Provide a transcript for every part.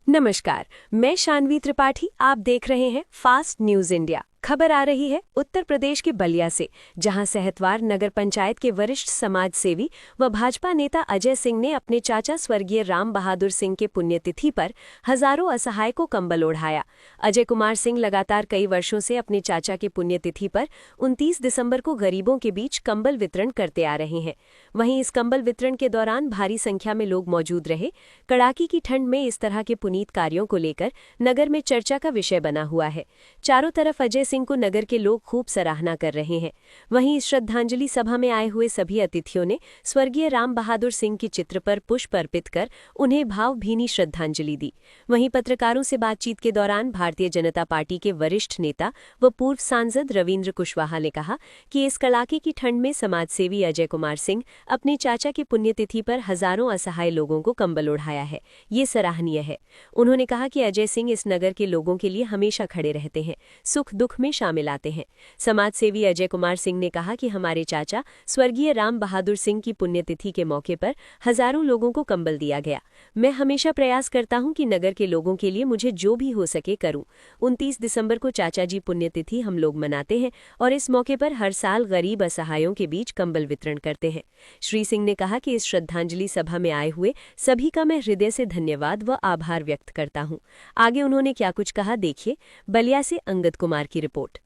नमस्कार, मैं शानवी त्रिपाठी। आप देख रहे हैं फास्ट न्यूज इंडिया। खबर आ रही है उत्तर प्रदेश के बलिया से, जहां सहतवार नगर पंचायत के वरिष्ठ समाज सेवी व भाजपा नेता अजय सिंह ने अपने चाचा स्वर्गीय राम बहादुर सिंह के पुण्यतिथि पर हजारों असहाय को कंबल ओढ़ाया। अजय कुमार सिंह लगातार कई वर्षों से अपने चाचा की पुण्यतिथि पर 29 दिसंबर को गरीबों के बीच कंबल वितरण करते आ रहे हैं। वहीं इस कंबल वितरण के दौरान भारी संख्या में लोग मौजूद रहे। कड़ाके की ठंड में इस तरह के पुनीत कार्यों को लेकर नगर में चर्चा का विषय बना हुआ है। चारों तरफ अजय सिंह को नगर के लोग खूब सराहना कर रहे हैं। वहीं इस श्रद्धांजलि सभा में आए हुए सभी अतिथियों ने स्वर्गीय राम बहादुर सिंह के चित्र पर पुष्प अर्पित कर उन्हें भावभीनी श्रद्धांजलि दी। वहीं पत्रकारों से बातचीत के दौरान भारतीय जनता पार्टी के वरिष्ठ नेता व पूर्व सांसद रविंद्र कुशवाहा ने कहा कि इस कड़ाके की ठंड में समाजसेवी अजय कुमार सिंह अपने चाचा की पुण्यतिथि पर हजारों असहाय लोगों को कंबल ओढ़ाया है। ये सराहनीय है। उन्होंने कहा कि अजय सिंह इस नगर के लोगों के लिए हमेशा खड़े रहते हैं, सुख दुख में शामिल आते हैं। समाजसेवी अजय कुमार सिंह ने कहा कि हमारे चाचा स्वर्गीय राम बहादुर सिंह की पुण्यतिथि के मौके पर हजारों लोगों को कंबल दिया गया। मैं हमेशा प्रयास करता हूं कि नगर के लोगों के लिए मुझे जो भी हो सके करूं। 29 दिसंबर को चाचा जी पुण्यतिथि हम लोग मनाते हैं और इस मौके पर हर साल गरीब असहायों के बीच कंबल वितरण करते हैं। श्री सिंह ने कहा कि इस श्रद्धांजलि सभा में आए हुए सभी का मैं हृदय से धन्यवाद व आभार व्यक्त करता हूं। आगे उन्होंने क्या कुछ कहा, देखिए। बलिया से अंगद कुमार की रिपोर्ट।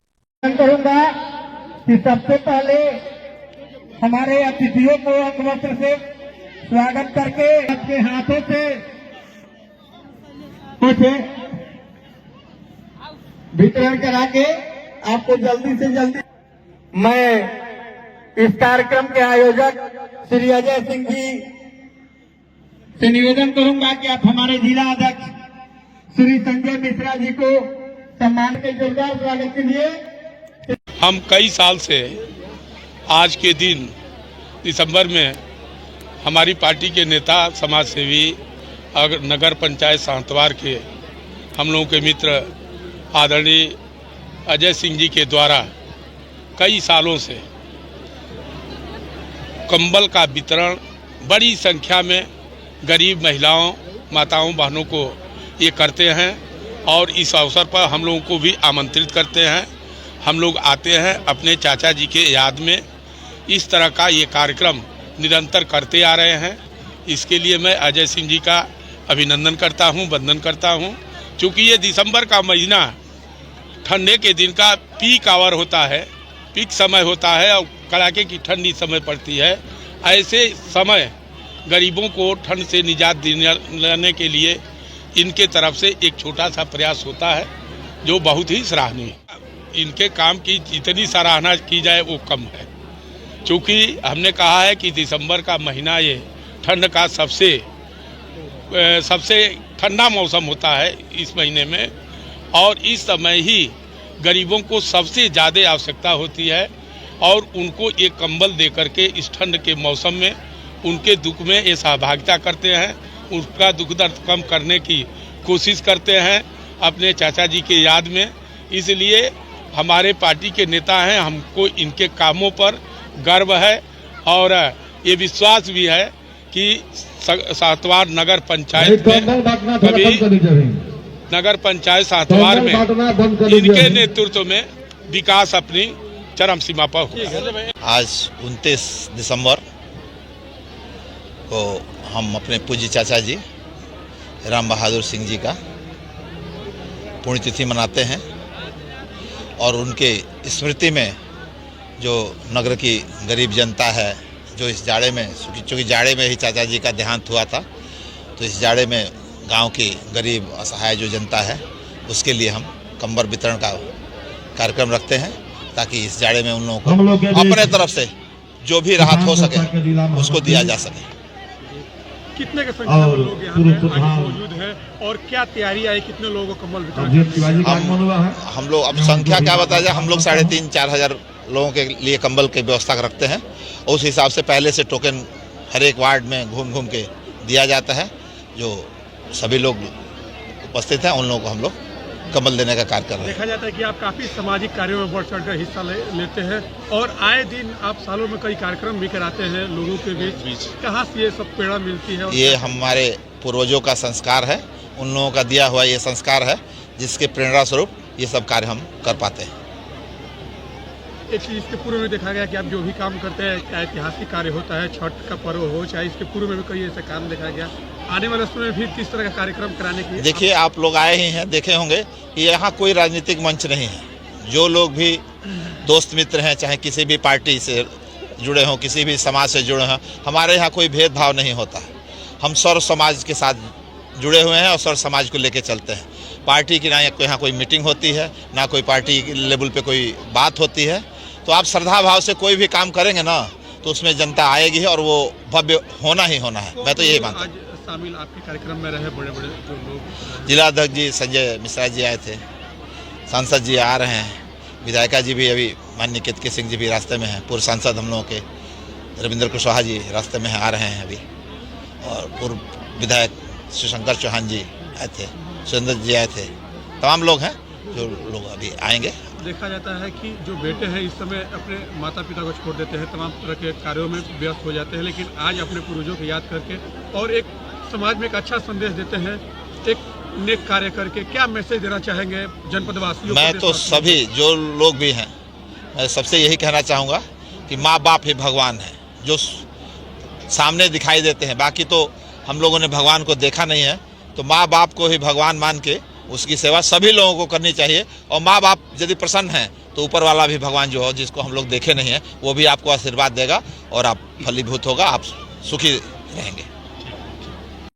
करूंगा कि सबसे पहले हमारे अतिथियों को अंगवस्त्र से स्वागत करके आपके हाथों से कुछ वितरण करा के आपको जल्दी से जल्दी मैं इस कार्यक्रम के आयोजक श्री अजय सिंह जी से निवेदन करूंगा कि आप हमारे जिला अध्यक्ष श्री संजय मिश्रा जी को सम्मान के जोरदार स्वागत के लिए। हम कई साल से आज के दिन दिसंबर में हमारी पार्टी के नेता समाजसेवी और नगर पंचायत सहतवार के हम लोगों के मित्र आदरणीय अजय सिंह जी के द्वारा कई सालों से कंबल का वितरण बड़ी संख्या में गरीब महिलाओं, माताओं, बहनों को ये करते हैं और इस अवसर पर हम लोगों को भी आमंत्रित करते हैं। हम लोग आते हैं अपने चाचा जी के याद में। इस तरह का ये कार्यक्रम निरंतर करते आ रहे हैं। इसके लिए मैं अजय सिंह जी का अभिनंदन करता हूं, वंदन करता हूं। क्योंकि ये दिसंबर का महीना ठंडे के दिन का पीक आवर होता है, पीक समय होता है और कड़ाके की ठंडी समय पड़ती है। ऐसे समय गरीबों को ठंड से निजात दिलाने के लिए इनके तरफ से एक छोटा सा प्रयास होता है जो बहुत ही सराहनीय है। इनके काम की जितनी सराहना की जाए वो कम है, क्योंकि हमने कहा है कि दिसंबर का महीना ये ठंड का सबसे ठंडा मौसम होता है इस महीने में, और इस समय ही गरीबों को सबसे ज़्यादा आवश्यकता होती है और उनको एक कंबल दे करके इस ठंड के मौसम में उनके दुख में ये सहभागिता करते हैं, उनका दुख दर्द कम करने की कोशिश करते हैं अपने चाचा जी के याद में। इसलिए हमारे पार्टी के नेता हैं, हमको इनके कामों पर गर्व है और ये विश्वास भी है कि सहतवार नगर पंचायत में कभी नगर पंचायत सहतवार में इनके नेतृत्व में विकास अपनी चरम सीमा पर हो। आज 29 दिसंबर को हम अपने पूज्य चाचा जी राम बहादुर सिंह जी का पुण्यतिथि मनाते हैं और उनके स्मृति में जो नगर की गरीब जनता है, जो इस जाड़े में, चूँकि जाड़े में ही चाचा जी का देहांत हुआ था, तो इस जाड़े में गांव की गरीब असहाय जो जनता है उसके लिए हम कंबल वितरण का कार्यक्रम रखते हैं, ताकि इस जाड़े में उन लोगों को अपने तरफ से जो भी राहत हो सके उसको दिया जा सके। कितने के संख्या में लोग यहाँ मौजूद हैं और क्या तैयारी है, कितने लोगों को कंबल वितरण? हम लोग अब संख्या क्या बताया जाए, हम लोग 3,500-4 हजार लोगों के लिए कंबल की व्यवस्था रखते हैं। उस हिसाब से पहले से टोकन हर एक वार्ड में घूम घूम के दिया जाता है। जो सभी लोग उपस्थित हैं उन लोगों को हम लोग कंबल देने का कार्य कर रहे हैं। देखा जाता है कि आप काफ़ी सामाजिक कार्यों में बढ़ चढ़ कर हिस्सा लेते हैं और आए दिन आप सालों में कई कार्यक्रम भी कराते हैं लोगों के बीच। कहाँ से ये सब प्रेरणा मिलती है? ये हमारे पूर्वजों का संस्कार है उन लोगों का दिया हुआ ये संस्कार है जिसके प्रेरणा स्वरूप ये सब कार्य हम कर पाते हैं। एक चीज इसके पूर्व में देखा गया कि आप जो भी काम करते हैं, क्या ऐतिहासिक कार्य होता है, छठ का पर्व हो चाहे, इसके पूर्व में भी कई ऐसे काम देखा गया। आने वाले समय में भी किस तरह का कार्यक्रम कराने की? देखिए, आप लोग आए ही हैं, देखे होंगे कि यहाँ कोई राजनीतिक मंच नहीं है। जो लोग भी दोस्त मित्र हैं, चाहे किसी भी पार्टी से जुड़े हों, किसी भी समाज से जुड़े हों, हमारे यहाँ कोई भेदभाव नहीं होता है। हम सर्व समाज के साथ जुड़े हुए हैं और सर्व समाज को लेके चलते हैं। पार्टी की ना यहाँ कोई मीटिंग होती है, ना कोई पार्टी लेवल पे कोई बात होती है। तो आप श्रद्धा भाव से कोई भी काम करेंगे ना, तो उसमें जनता आएगी और वो भव्य होना ही होना है। मैं तो यही मानता हूँ। आज शामिल आपके कार्यक्रम में रहे बड़े बड़े जो लोग, जिलाध्यक्ष जी संजय मिश्रा जी आए थे, सांसद जी आ रहे हैं, विधायिका जी भी अभी माननीय केतकी सिंह जी भी रास्ते में हैं, पूर्व सांसद हम लोगों के रविंद्र कुशवाहा जी रास्ते में आ रहे हैं अभी, और पूर्व विधायक शिवशंकर चौहान जी आए थे, सुरेंद्र जी आए थे। तमाम लोग हैं जो लोग अभी आएंगे। देखा जाता है कि जो बेटे हैं इस समय अपने माता पिता को छोड़ देते हैं, तमाम तरह के कार्यों में व्यस्त हो जाते हैं, लेकिन आज अपने पूर्वजों को याद करके और एक समाज में एक अच्छा संदेश देते हैं, एक नेक कार्य करके। क्या मैसेज देना चाहेंगे जनपद वासियों? मैं तो सभी जो लोग भी हैं, मैं सबसे यही कहना चाहूँगा कि माँ बाप ही भगवान है, जो सामने दिखाई देते हैं। बाकी तो हम लोगों ने भगवान को देखा नहीं है, तो माँ बाप को ही भगवान मान के उसकी सेवा सभी लोगों को करनी चाहिए। और माँ बाप यदि प्रसन्न हैं तो ऊपर वाला भी भगवान जो हो, जिसको हम लोग देखे नहीं हैं, वो भी आपको आशीर्वाद देगा और आप फलीभूत होगा, आप सुखी रहेंगे।